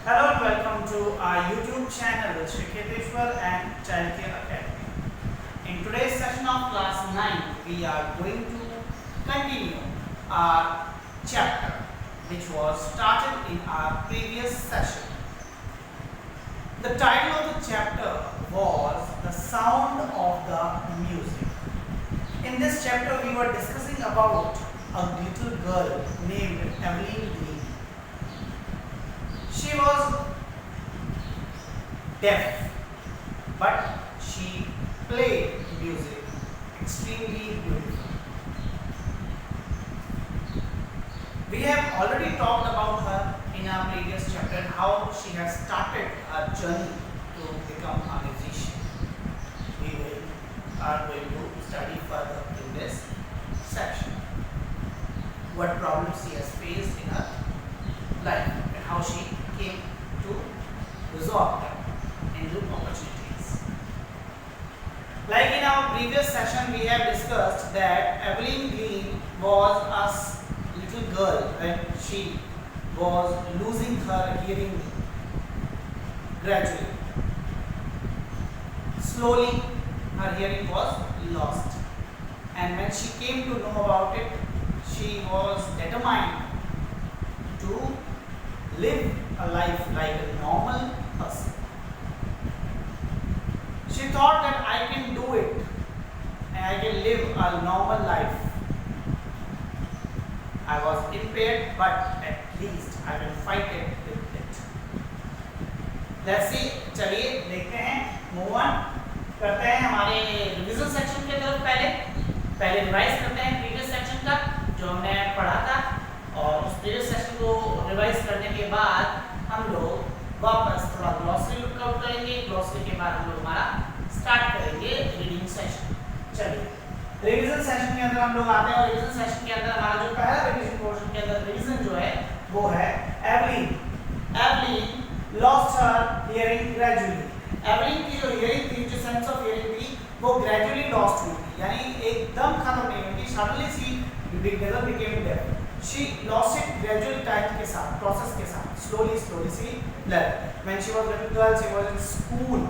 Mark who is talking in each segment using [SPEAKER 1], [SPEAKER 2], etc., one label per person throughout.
[SPEAKER 1] Hello and welcome to our YouTube channel Shri Keteshwar and Childcare Academy. In today's session of class 9, we are going to continue our chapter which was started in our previous session. The title of the chapter was The Sound of the Music. In this chapter we were discussing about a little girl named Evelyn Green. She was deaf, but she played music extremely beautiful. We have already talked about her in our previous chapter and how she has started her journey to become a musician. Are going to study further in this section. What problems she has faced in her life and how she came to resolve them into opportunities. Like in our previous session, we have discussed that Evelyn Green was a little girl when she was losing her hearing gradually. Slowly, her hearing was lost, and when she came to know about it, she was determined to live a life like a normal person. She thought that I can do it and I can live a normal life. I was impaired, but at least I will fight it with it. Let's see, चलिए देखते हैं, move on करते हैं हमारे revision section की तरफ। पहले revise करते हैं प्रीवियस सेक्शन का जो हमने पढ़ा था, और उस प्रीवियस सेशन को रिवाइज करने के बाद हम लोग वापस थोड़ा ग्लॉसरी लुक आउट करेंगे। ग्लॉसरी के बाद हम लोग हमारा स्टार्ट करेंगे रीडिंग सेशन। चलिए रिवीजन सेशन के अंदर हम लोग आते हैं, और रिवीजन सेशन के अंदर हमारा जो पहला रिवीजन पोर्शन के अंदर रिवीजन जो है वो है Evelyn lost her hearing gradually. Evelyn की जो हियरिंग थी, जो सेंस ऑफ हियरिंग थी, वो ग्रेजुअली लॉस्ट हुई थी, यानी एकदम खत्म नहीं हुई थी। Suddenly she became deaf. She lost it gradual time के साथ, process के साथ, slowly she learned. When she was little girl, she was in school.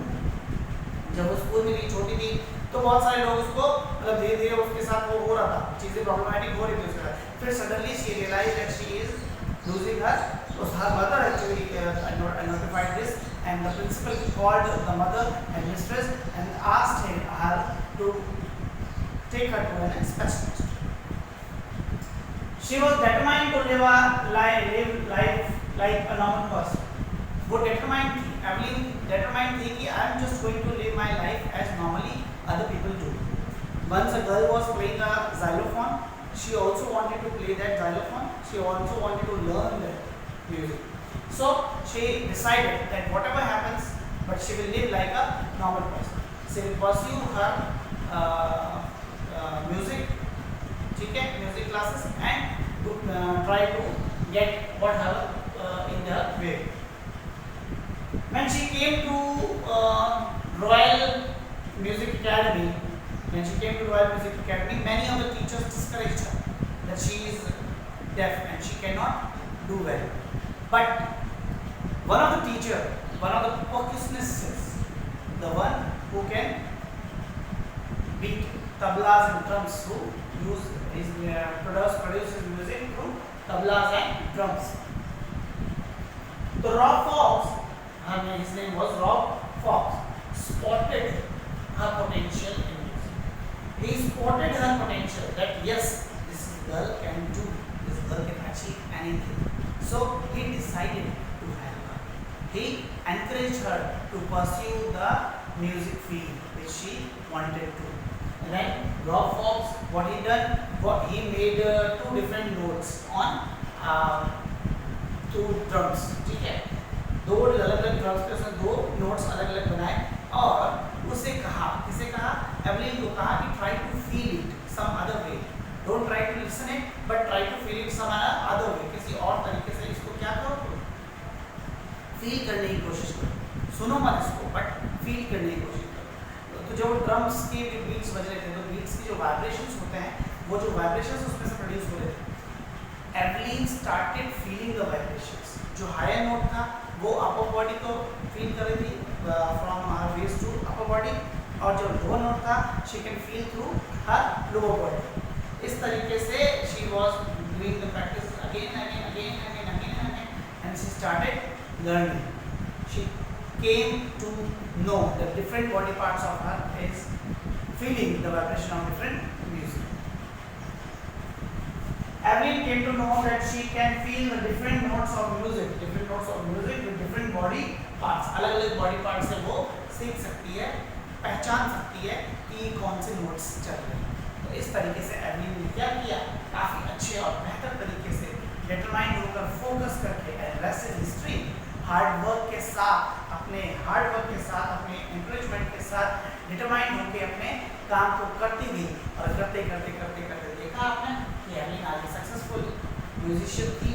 [SPEAKER 1] जब वो स्कूल में थी, छोटी थी, तो बहुत सारे लोग उसको मतलब धीरे धीरे उसके साथ वो हो रहा था, चीजें प्रॉब्लमेटिक हो रही थी उसके साथ। फिर suddenly she realized that she is losing her mother actually notified this, and the principal called the mother and mistress and asked her to take her to an specialist. She was determined to live life like a normal person. वो determined थी, Evelyn determined थी कि I am just going to live my life as normally other people do. Once a girl was playing a xylophone, she also wanted to play that xylophone. She also wanted to learn that music. So she decided that whatever happens, but she will live like a normal person. She will pursue her music. Music classes and try to get whatever in the way. When she came to Royal Music Academy, many of the teachers discouraged her that she is deaf and she cannot do well. But one of the percussionists, the one who can beat tablas and drums, who produces music through tablas and drums. So Rob Fox, his name was Rob Fox, spotted her potential in music. He spotted her potential that yes, this girl can do, this girl can achieve anything. So he decided to help her. He encouraged her to pursue the music field which she wanted to. And then Rob Fox, what he done? He made two different notes on two drums. ठीक है, दो अलग-अलग drums पे उसने दो notes अलग-अलग बनाए, और उसे कहा, किसे कहा? एवलिन को कहा कि try to feel it some other way. Don't try to listen it, but try to feel it some other way. किसी और तरीके से इसको क्या करो? फील करने की कोशिश करो। सुनो मत इसको, बट फील करने की कोशिश करो। तो जो ड्रम्स के बीट्स बज रहे थे, तो बीट्स की जो वाइब्रेशंस होते हैं, वो जो वाइब्रेशंस उसमें से प्रोड्यूस हो रहे थे, Evelyn started feeling the vibrations. जो हायर नोट था वो अपर बॉडी को फील कर रही थी from her waist to upper body, और जो लोअर नोट था she can feel through her lower body. इस तरीके से she was doing the practice again and she started learning. She came to know the different body parts of her is feeling the vibration of different music. Evelyn came to know that she can feel the different notes of music with different body parts. अलग-अलग body parts से वो सीख सकती है, पहचान सकती है कि कौन से notes चल रहे हैं। तो इस तरीके से एवलिन ने क्या किया, काफी अच्छे और बेहतर तरीके से डिटरमाइन होकर फोकस करके rest in history hard work के साथ अपने एनकरेजमेंट के साथ डिटरमाइन होकर अपने काम को करती गई, और करते देखा आपने कि एवलिन आगे सक्सेसफुल म्यूजिशियन थी।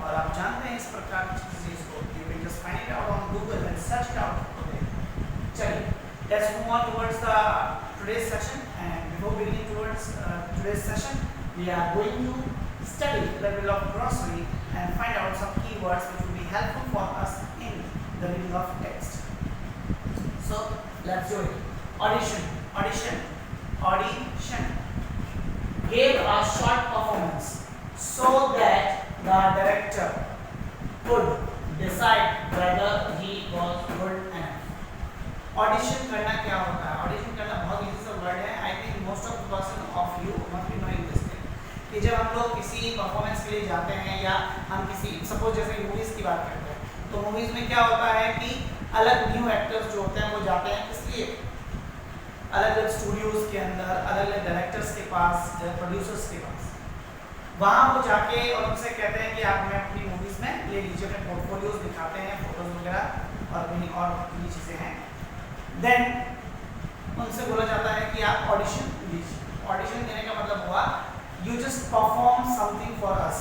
[SPEAKER 1] और आप जानते हैं इस प्रकार की चीज़ को, you can just find it out on Google and search it out. चलिए, let's move on towards the today's session, and before beginning towards today's session, we are going to study the level of glossary and find out some keywords which will be helpful for us in the reading of text. So let's do it. Audition gave a short performance so that the director could decide whether he was good enough. Audition करना क्या होता है? Audition करना बहुत easy सा word है। I think most of the person of you must be knowing this thing कि जब हम लोग किसी परफॉर्मेंस के लिए जाते हैं या हम किसी सपोज जैसे मूवीज़ की बात करते हैं, तो मूवीज़ में क्या होता है कि अलग न्यू एक्टर्स जो होते हैं वो जाते हैं किस लिए, अलग अलग स्टूडियोज़ के अंदर, अलग अलग डायरेक्टर्स के पास, प्रोड्यूसर्स के पास, वहाँ वो जाके और उनसे कहते हैं कि आप हमें अपनी मूवीज़ में ले लीजिए, अपने पोर्टफोलियोज दिखाते हैं, फोटोज़ वगैरह और भी चीज़ें हैं। देन उनसे बोला जाता है कि आप ऑडिशन दीजिए। ऑडिशन देने का मतलब हुआ you just perform something for us,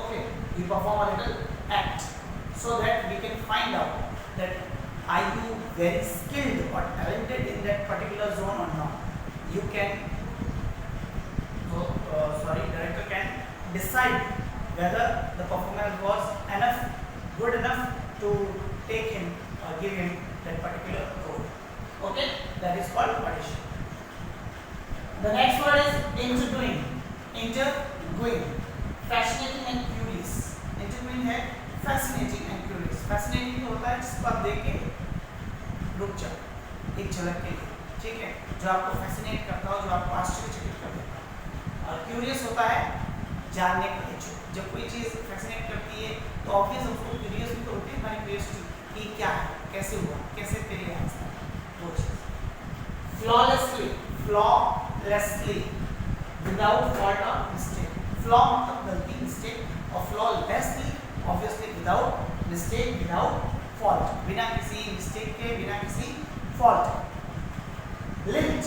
[SPEAKER 1] okay, you perform a little act so that we can find out that are you very skilled or talented in that particular zone or not. You can director can decide whether the performance was good enough to take him or give him that particular role. Okay, that is called audition. The next word is interviewing. Fascinating and curious. Interviewing है fascinating and curious. Fascinating तो होता है जिसको आप देख के रुक जाओ एक झलक के लिए, ठीक है, जो आपको फैसिनेट करता हो, जो आपको आश्चर्यचकित कर देता है। और क्यूरियस होता है जानने के लिए। जब कोई चीज़ फैसिनेट करती है तो ऑब्वियस उसको क्यूरियस भी तो होती है, हमारी क्यूरियोसिटी कि क्या है, कैसे हुआ, कैसे तेरे यहाँ से वो चीज़। flawlessly without fault or mistake. Flaw मतलब गलती, मिस्टेक, और flawlessly obviously without mistake, without fault, बिना किसी मिस्टेक के, बिना किसी फॉल्ट। लिंच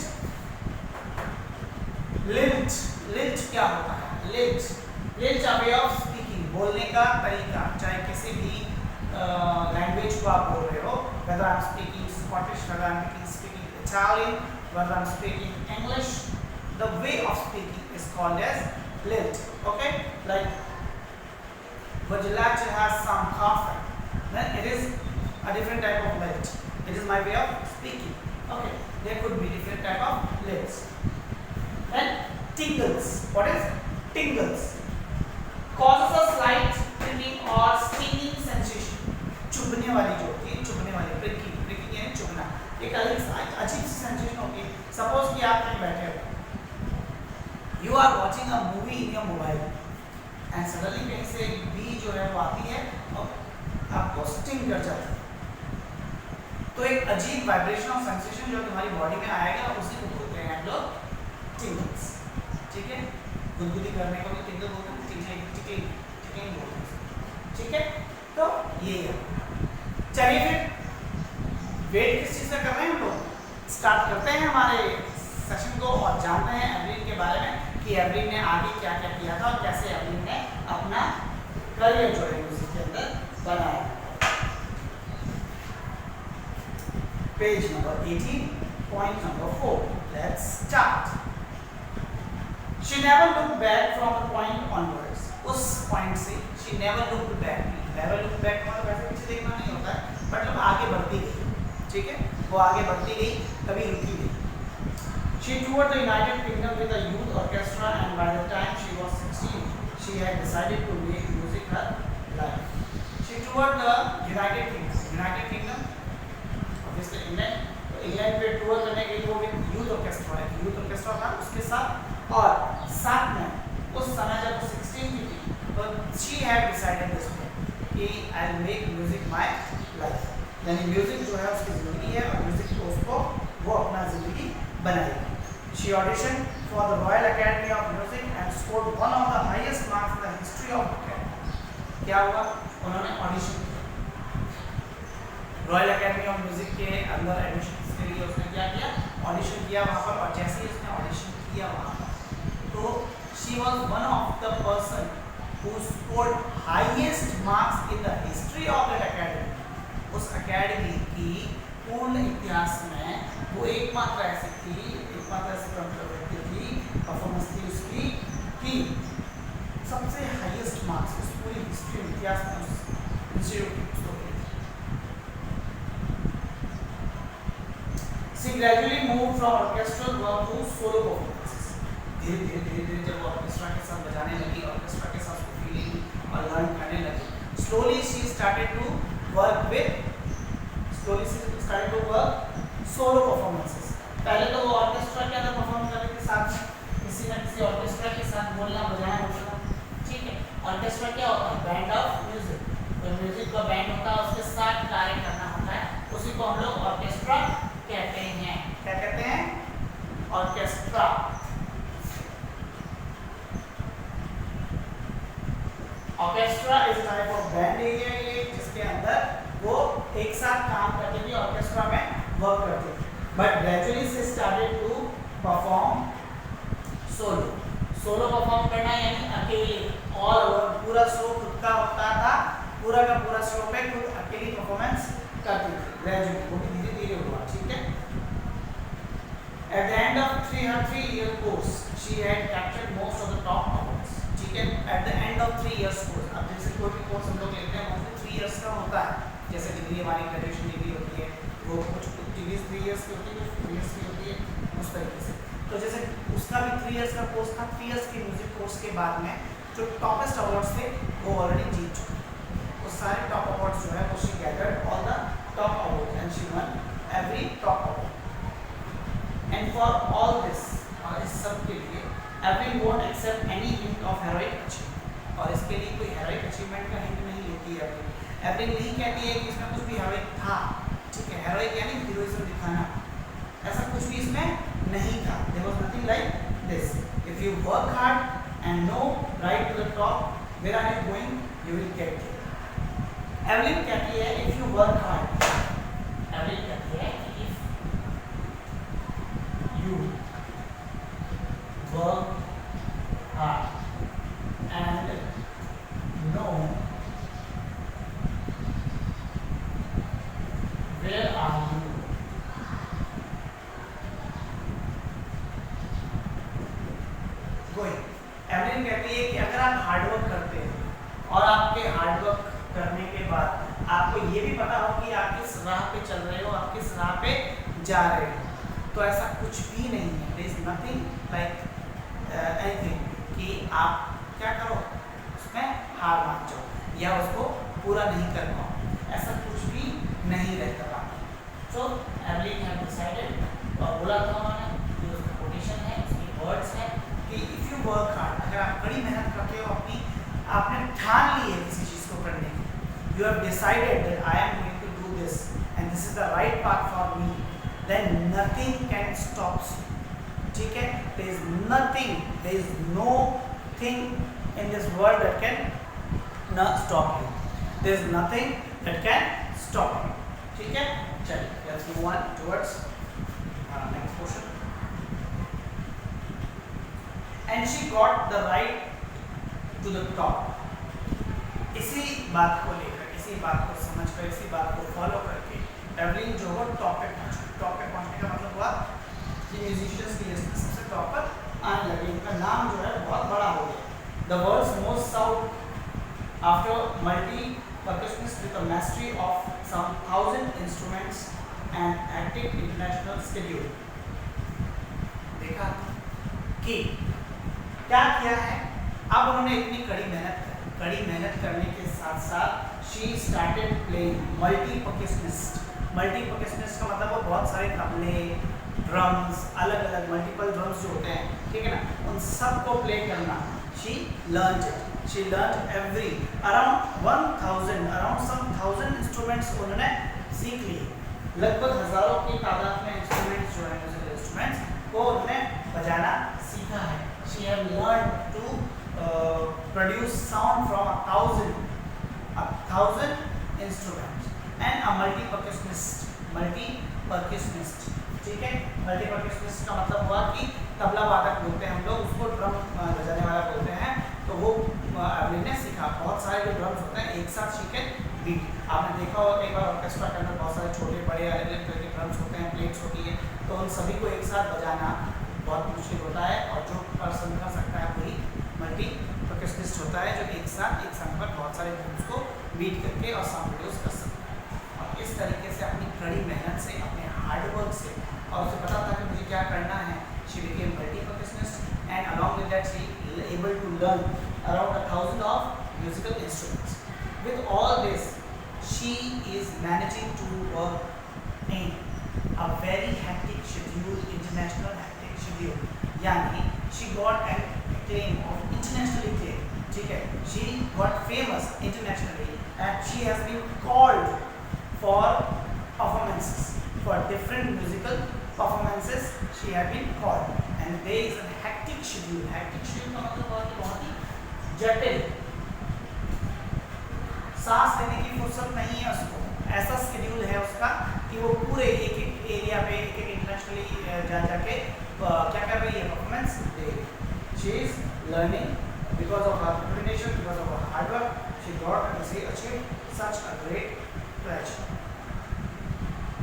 [SPEAKER 1] क्या होता है? Lynch a way of speaking, बोलने का तरीका, चाहे किसी भी लैंग्वेज को आप बोल रहे हो, whether I'm speaking Scottish, whether I'm speaking Italian, whether I'm speaking English, the way of speaking is called as lilt. Okay, like would you like to have some coffee? Then it is a different type of lilt. It is my way of speaking. Okay, there could be different type of lilts. Then tingles. What is tingles? Causes a slight prickling or stinging sensation. चुभने वाली जो होती है, चुभने वाली pricking यानी चुभना, एक अजीब सी sensation होती है। सपोज कि आप कहीं बैठे हो, you are watching a movie in your mobile and suddenly कहीं से बी जो है वो आती है और आपको स्टिंग कर जाती है, तो एक अजीब वाइब्रेशन और सेंसेशन जो तुम्हारी बॉडी में आएगा उसी को बोलते हैं हम लोग टिंगल्स। ठीक है, गुदगुदी करने को भी टिंगल बोलते हैं, टिकलिंग बोलते हैं। ठीक है, तो ये है। चलिए फिर वेट किस चीज़ का कर रहे हैं हम लोग, स्टार्ट करते हैं हमारे सेशन को और जानते हैं एवलिन के बारे में कि एवलिन ने आगे क्या क्या किया था और कैसे एवलिन ने अपना करियर जो है म्यूजिक के अंदर बनाया। Page number 18, point number 4. Let's start. She never looked back from the point onwards. उस point से she never looked back. Never look back मतलब वैसे पीछे देखना नहीं होता है, मतलब आगे बढ़ती गई, ठीक है, वो आगे बढ़ती गई, कभी रुकी नहीं। She toured the United Kingdom with a youth orchestra, and by the time she was 16, she had decided to make music her life. She toured the United Kingdom. United Kingdom, obviously England. तो England पे tour करने के लिए वो एक youth orchestra है, youth orchestra था उसके साथ, और साथ में उस समय जब वो 16 की थी, तो she had decided this कि I'll make music my life. यानी म्यूजिक जो है उसकी जिंदगी है और म्यूजिक को उसको वो अपना जिंदगी बनाएगी। She auditioned for the Royal Academy of Music and scored one of the highest marks in the history of academy. क्या हुआ? उन्होंने ऑडिशन किया रॉयल एकेडमी ऑफ म्यूजिक के अंदर एडमिशन के लिए, उसने क्या किया? ऑडिशन किया वहाँ पर, और जैसे ही उसने ऑडिशन किया वहाँ पर, तो she was one of the person who scored highest marks in the history of that academy. उस एकेडमी की पूर्ण इतिहास में वो एकमात्र ऐसी व्यक्ति थी, परफॉर्मेंस थी उसकी कि सबसे हाईएस्ट मार्क्स उस पूरी हिस्ट्री इतिहास में उस इंस्टीट्यूट की उसको मिले। She gradually moved from orchestral work to solo performances. धीरे जब वो ऑर्केस्ट्रा के साथ बजाने लगी, ऑर्केस्ट्रा के साथ फीलिंग और लर्न करने लगी, slowly she started to work solo performances. पहले तो वो ऑर्केस्ट्रा के अंदर परफॉर्म कर रही थी, साथ में किसी न किसी ऑर्केस्ट्रा के साथ बोलना बजाना, ठीक है। ऑर्केस्ट्रा क्या होता है? Band of music. तो म्यूजिक का बैंड होता है, उसके साथ कार्य करना होता है, उसी को हम लोग ऑर्केस्ट्रा कहते हैं। क्या कहते हैं? Orchestra. Orchestra is type of band area ये, जिसके अंदर वो एक साथ काम करते थे, ऑर्केस्ट्रा में वर्क करते थे। बट ग्रेजुअली से started to perform solo. Solo perform करना यानी अकेले, और पूरा शो खुद का होता था, पूरा का पूरा शो पे खुद अकेली परफॉर्मेंस करती थी। ग्रेजुअली वो भी धीरे धीरे हुआ, ठीक है। At the end of her 3-year course, she had captured most of the top awards. ठीक है, at the end of 3 years course, अब जैसे कोई भी कोर्स हम लोग लेते हैं वो 3 years का होता है, जैसे डिग्री हमारी ग्रेजुएशन डिग्री होती है, वो कुछ डिग्री 3 years की होती है, कुछ 4 years की होती है, उस तरीके से। तो जैसे उसका भी 3 years का कोर्स था, 3 years के म्यूजिक कोर्स के बाद में जो टॉपेस्ट अवार्ड्स थे वो ऑलरेडी जीत चुके, वो सारे टॉप अवार्ड्स जो है वो she gathered all the top awards and she one every top award. And for all this, और इस सब के लिए Evelyn won't accept any hint of heroic achievement, और इसके लिए कोई heroic achievement का hint नहीं लेती है Evelyn नहीं कहती है कि इसमें कुछ भी heroic था, ठीक है। heroic यानी heroism दिखाना, ऐसा कुछ भी इसमें नहीं था। There was nothing like this. If you work hard and know right to the top where are you going, you will get there. Evelyn कहती है if you work hard, Evelyn कहती है you work hard and know where are you going. Evelyn कहती है कि अगर आप hard work करते हैं और आपके हार्डवर्क करने के बाद आपको ये भी पता हो कि आप किस राह पे चल रहे हो, आप किस राह पे जा रहे हो, तो ऐसा कुछ भी नहीं है। There is nothing like anything कि आप क्या करो उसमें हार मान जाओ या उसको पूरा नहीं कर पाओ, ऐसा कुछ भी नहीं रहता बाकी। So Evelyn have decided, और बोला था उन्होंने, जो उसका कोटेशन है, उसकी वर्ड्स है कि if you work hard, अगर आप बड़ी मेहनत करते हो, आपने ठान ली है किसी चीज़ को करने की, you have decided that I am going to do this and this is the right path for me, then nothing can stop you, ठीक है। there is no thing in this world that can not stop you, there is nothing that can stop you, ठीक है। चलिए let's move on towards next portion. And she got the right to the top. इसी बात को लेकर, इसी बात को समझकर, इसी बात को फॉलो करके एवलिन जो है टॉप पे पहुंची। टॉप पे पहुंचने का मतलब हुआ कि म्यूजिशियंस की लिस्ट में सबसे टॉप पर आने लगे, उनका नाम जो है बहुत बड़ा हो गया। The world's most sought after percussionist with a mastery of some 1,000 instruments and active international schedule. देखा कि क्या किया है, अब उन्होंने इतनी कड़ी मेहनत करने के साथ साथ she started playing multi percussionist का मतलब वो बहुत सारे तबले, ड्रम्स, अलग अलग मल्टीपल ड्रम्स जो होते हैं, ठीक है ना, उन सब को प्ले करना she learned every around some 1,000 instruments उन्होंने सीख लिए। लगभग हजारों की तादाद में इंस्ट्रूमेंट्स जो है, म्यूजिकल इंस्ट्रूमेंट्स को उन्होंने बजाना सीखा है। she have learned to produce sound from 1,000 instruments and a multi percussionist, ठीक है। मल्टी परक्यूशनिस्ट का मतलब हुआ कि तबला वादक बोलते हैं हम लोग उसको, ड्रम बजाने वाला बोलते हैं। तो वो एवलिन ने सीखा, बहुत सारे जो ड्रम्स होते हैं एक साथ शी कैन बीट। आपने देखा होगा कई बार ऑर्केस्ट्रा के अंदर बहुत सारे छोटे बड़े अलग अलग तरह के ड्रम्स होते हैं, प्लेट्स होती है, तो उन सभी को एक साथ बजाना बहुत मुश्किल होता है, और जो पर्सन कर सकता है वही मल्टी परक्यूशनिस्ट होता है, जो एक साथ पर बहुत सारे ड्रम्स को बीट करके और साउंड प्रोड्यूस कर सकता है। और इस तरीके से अपनी कड़ी मेहनत से, अपने हार्डवर्क से, और उसे पता था कि मुझे क्या करना है, she became multi percussionist, and along with that she able to learn around 1,000 of musical instruments. With all this, she is managing to work in a very hectic schedule, international hectic schedule. यानी she got an acclaim of international acclaim, ठीक है, she got famous internationally and she has been called for performances, for different musical performances she have been called, and there is a hectic schedule का मतलब बहुत ही जटिल, सांस लेने की फुर्सत नहीं है उसको, ऐसा शेड्यूल है उसका कि वो पूरे एक एरिया पे एक इंटरनेशनली जाके क्या कर रही है, परफॉर्मेंस दे रही है। She is learning because of her determination, because of her hard work, she got and she achieved such a great pleasure.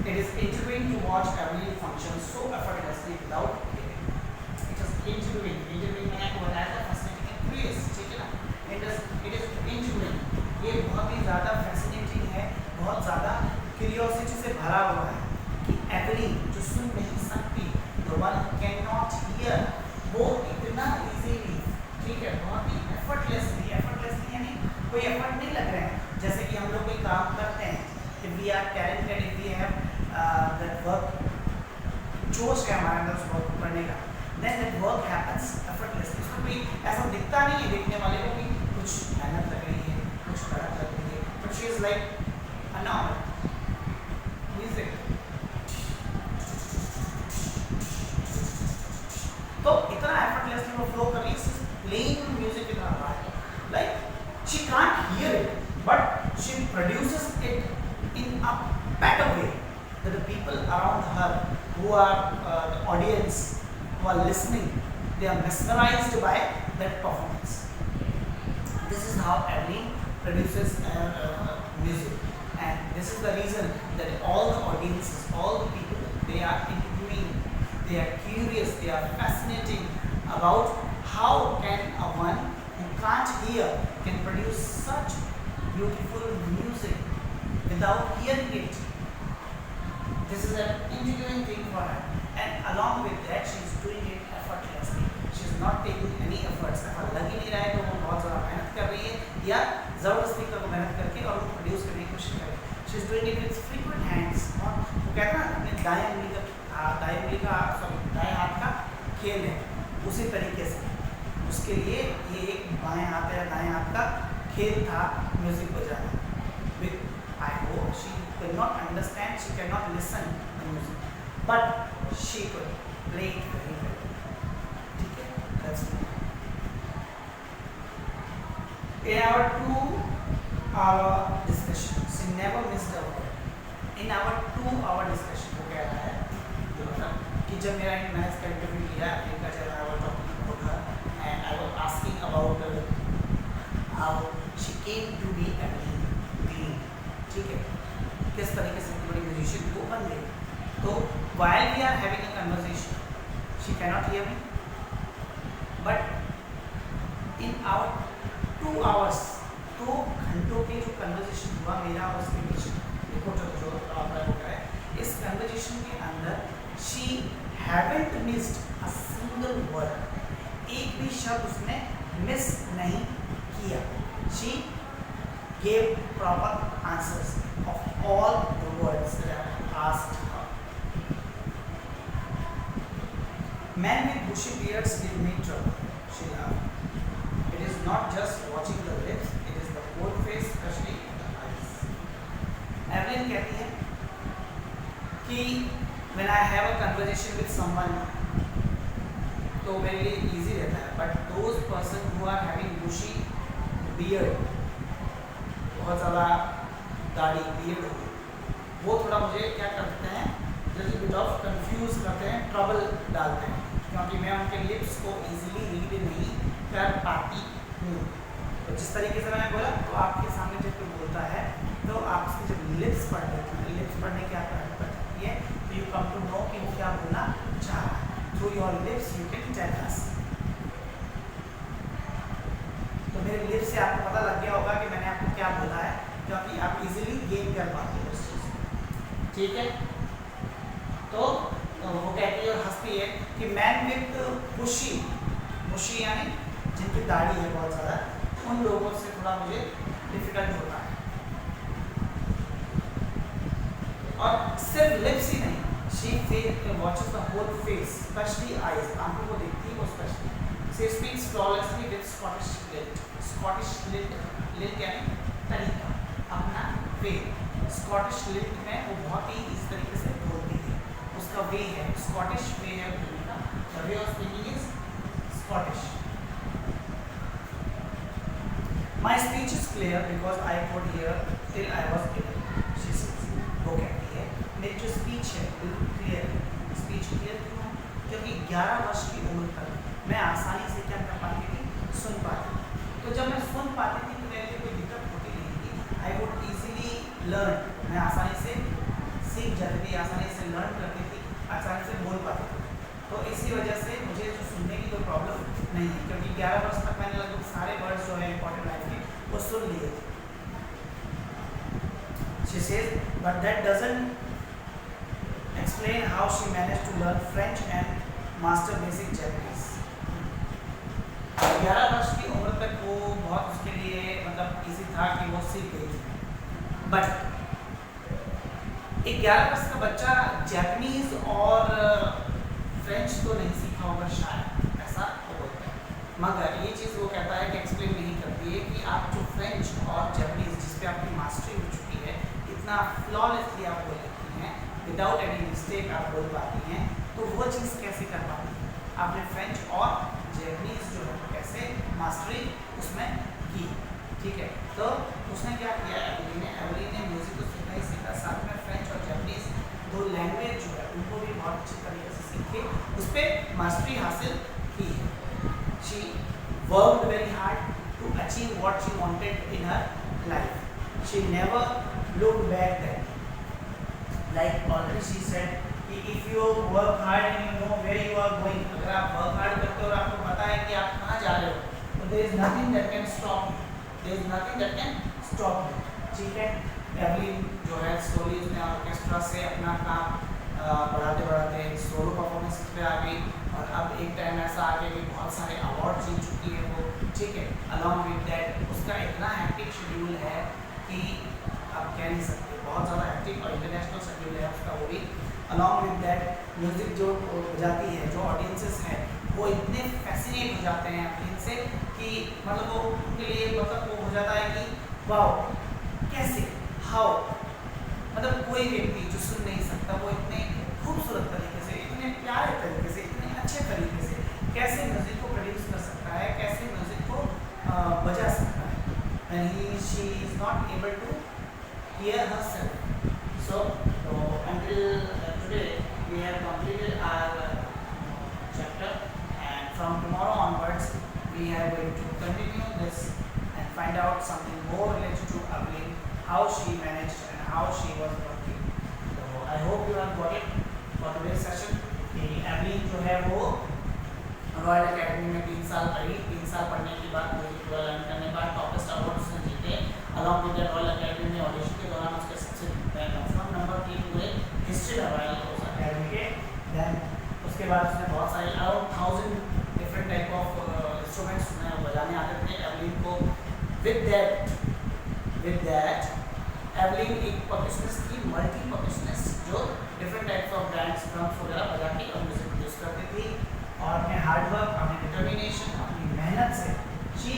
[SPEAKER 1] It is intriguing to watch every function so effortlessly without giving. It is intriguing मैंने आपको बताया था, fascinating and curious, ठीक है ना। It is intriguing, ये बहुत ही ज़्यादा fascinating है, बहुत ज़्यादा curiosity से भरा हुआ है कि एवरी जो सुन नहीं सकती, the one who cannot hear, वो इतना easily, ठीक है, बहुत ही effortlessly यानी कोई effort नहीं लग रहा है। जैसे कि हम लोग कोई काम करते हैं, if we are talented, if we have that work, जोश है हमारे अंदर उस वर्क को करने का, then that work happens effortlessly. इसमें कोई ऐसा दिखता नहीं है देखने वाले को कि कुछ मेहनत लग रही है, कुछ मेहनत लग रही है, but she is like a normal music. तो इतना effortlessly वो flow कर रही है, playing music इतना रहा है, like she can't hear it, but she produces it in a better way that the people around her who are the audience who are listening, they are mesmerized by that performance. This is how Evelyn produces music, and this is the reason that all the audiences, all the people, they are interviewing, they are curious, they are fascinating about how can a one who can't hear can produce such beautiful music without hearing it. This is an intriguing thing for her, and along with that she is doing it effortlessly. She is not taking any efforts. अगर लग ही नहीं रहा है तो वो बहुत ज़्यादा मेहनत कर रही है या ज़बरदस्ती कर मेहनत करके और वो प्रोड्यूस करने की कोशिश कर रही है। She is doing it with frequent hands. और वो कहते हैं ना अपने दाएं हाथ का खेल है, उसी तरीके से उसके लिए ये एक बाएं हाथ या दाएं हाथ का खेल था म्यूजिक बजाना। With I hope she could not understand, she cannot listen to music, but she could play it very well. Okay, that's it. In our 2-hour discussion, she never missed a word. In our 2-hour discussion, वो कह रहा है जो मतलब कि जब मेरा maths का इंटरव्यू लिया अफ्रीका जब I was talking about her and I was asking about how she came to be a clean, ठीक है, किस तरीके से बड़ी म्यूजिशियन वो बन गई। तो while we are having a conversation, she cannot hear me, but in our 2 hours 2 घंटों के जो कन्वर्सेशन हुआ मेरा और उसके बीच, देखो जो आपका हो है, इस कन्वर्सेशन के अंदर she haven't missed a single word, एक भी शब्द उसने मिस नहीं किया। She gave proper answers of all the words that I asked her. Men with bushy beards give me trouble, she laughed. It is not just watching the lips, it is the whole face, especially the eyes. Evelyn कहती है कि when I have a conversation with someone, तो मेरे लिए easy रहता है, but those person who are having bushy beard, बहुत ज़्यादा दाढ़ी beard हो, वो थोड़ा मुझे क्या करते हैं, little bit of confuse करते हैं, ट्रबल डालते हैं, क्योंकि मैं उनके लिप्स को इजीली रीड नहीं कर पाती हूँ। तो जिस तरीके से मैंने बोला, तो आपके सामने जब कोई बोलता है तो आप उसकी जब लिप्स पढ़ लेते हैं, लिप्स पढ़ने की आपको हेल्प करती है, तो यू कम टू नो कि वो क्या बोलना चाह रहा है। Through your lips you can tell us. तो मेरे लिप्स से आपको पता लग गया होगा कि मैंने आपको क्या बोला है, क्योंकि आप इजीली गेन कर पाते हो उस चीज़। ठीक है, तो वो कहती है और हंसती है कि मैन विथ बुशी, बुशी यानी जिनकी दाढ़ी है बहुत ज़्यादा, उन लोगों से थोड़ा मुझे डिफिकल्ट होता है। और सिर्फ लिप्स ही नहीं, she watches the whole face, specially eyes, आंखों को देखती है वो specially. She speaks flawlessly with Scottish lilt, Scottish lilt, lilt यानी तरीका, अपना वे। स्कॉटिश लिट में वो बहुत ही इस तरीके से बोलती है, उसका वे है, स्कॉटिश वे है बोलने का, the way of speaking is Scottish. My speech is clear because I could hear till I was 11, she says. वो कहती है मेरी जो स्पीच है बिल्कुल क्लियर है। स्पीच क्लियर क्यों है? क्योंकि 11 वर्ष की उम्र तक मैं आसानी से क्या कर पाती थी, सुन पाती थी। तो जब मैं सुन पाती थी तो मेरे लिए कोई दिक्कत होती नहीं थी। आई वुड ईजिली लर्न, मैं आसानी से सीख जाती थी, आसानी से लर्न करती थी, आसानी से बोल पाती थी। तो इसी वजह से मुझे जो सुनने की कोई प्रॉब्लम नहीं है, क्योंकि 11 वर्ष तक मैंने लगभग सारे वर्ड्स जो है इंपॉर्टेंट लाइफ के वो सुन लिए थे। She says, but that doesn't explain how she managed to learn French and master basic Japanese. 11 वर्ष की उम्र तक वो बहुत उसके लिए मतलब इजी था कि वो सीख गई थी। बट एक 11 वर्ष का बच्चा जापानीज और फ्रेंच तो नहीं सीखा होगा शायद, ऐसा वो बोलता है। मगर ये चीज़ वो कहता है कि एक्सप्लेन नहीं करती है कि आप जो फ्रेंच और जापानीज जिस पे आपकी मास्टरी हो चुकी है, इतना फ्लॉलेसली आप बोल लेती हैं, विदाउट एनी मिस्टेक आप बोल पाती हैं, तो वो चीज़ कैसे कर पाती हैं? आपने फ्रेंच और जापानीज जो है कैसे मास्टरी उसमें की। ठीक है, तो उसने क्या किया, एवली ने म्यूज़िक तो सीखा ही सीखा, साथ में फ्रेंच और जापानीज दो लैंग्वेज जो है उनको भी बहुत अच्छी तरीके से सीख के उस पर मास्टरी हासिल की है। She worked very hard to achieve what she wanted in her life. She never looked back then. Like already she said कि if you work hard and you know where you are going, अगर आप work hard करते हो और आपको पता है कि आप कहाँ जा रहे हो, तो there is nothing that can stop you. There is nothing that can stop you. ठीक है, एवलिन जो है स्लोली उसने ऑर्केस्ट्रा से अपना काम बढ़ाते बढ़ाते सोलो परफॉर्मेंस पे आ गई, और अब एक टाइम ऐसा आ गया कि बहुत सारे अवार्ड जीत चुकी है वो। ठीक है, अलॉन्ग विद दैट उसका इतना हैक्टिक शेड्यूल है कि आप कह नहीं सकते, बहुत ज़्यादा एक्टिव और इंटरनेशनल शेड्यूल है उसका वो भी। अलॉन्ग विद दैट म्यूज़िक जो बजाती है, जो ऑडियंसेस हैं वो इतने फैसिनेट हो जाते हैं एवलिन से कि मतलब वो उनके लिए मतलब वो हो जाता है कि वाओ कैसे, हाउ, मतलब कोई व्यक्ति जो सुन नहीं सकता वो इतने खूबसूरत तरीके से, इतने प्यारे तरीके से, इतने अच्छे तरीके से कैसे म्यूज़िक को प्रोड्यूस कर सकता है, कैसे म्यूज़िक को बजा सकता है, and she is not able to hear herself. So until today we have completed our chapter, and from tomorrow onwards we are going to continue this and find out something more related to Evelyn, how she managed and how she was working. So I hope you have got it for today's session. Evelyn जो है वो royal academy में 3 साल पढ़ी, 3 साल पढ़ने के बाद म्यूजिक पूरा लर्न करने के बाद टॉपेस्ट अवार्ड उसने जीते बाद उसने बहुत सारे around 1000 different type of instruments बजाने आते थे एवलिन को। विद दैट एवलिन एक परकशनिस्ट थी, मल्टी परकशनिस्ट, जो different types of bands drums वगैरह बजा के और म्यूजिक प्रोड्यूस करती थी। और अपने हार्ड वर्क, अपनी डिटर्मिनेशन, अपनी मेहनत से she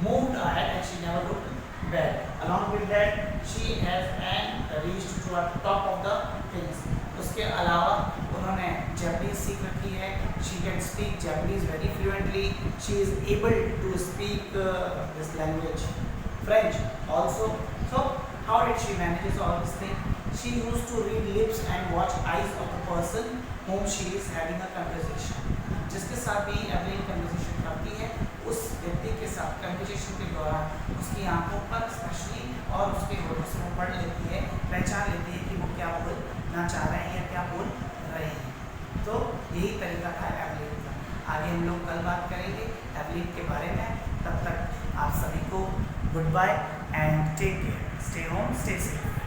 [SPEAKER 1] moved ahead and she never looked back. Along with that she has and reached to the top of the things. उसके अलावा उन्होंने जापानीज सीख रखी है। She can speak Japanese very fluently. She is able to speak this language French also. So how did she manage all this thing? She used to read lips and watch eyes of the person whom she is having a conversation. जिसके साथ भी Evelyn conversation करती है, उस व्यक्ति के साथ conversation के दौरान उसकी आंखों पर स्पेशली और उसके होठों से वो पढ़ लेती है, पहचान लेती है कि वो क्या बोलना चाह रहे हैं या क्या बोल रहे हैं। तो यही तरीका था एवलिन का। आगे हम लोग कल बात करेंगे एवलिन के बारे में। तब तक आप सभी को good bye and take care, stay home, stay safe.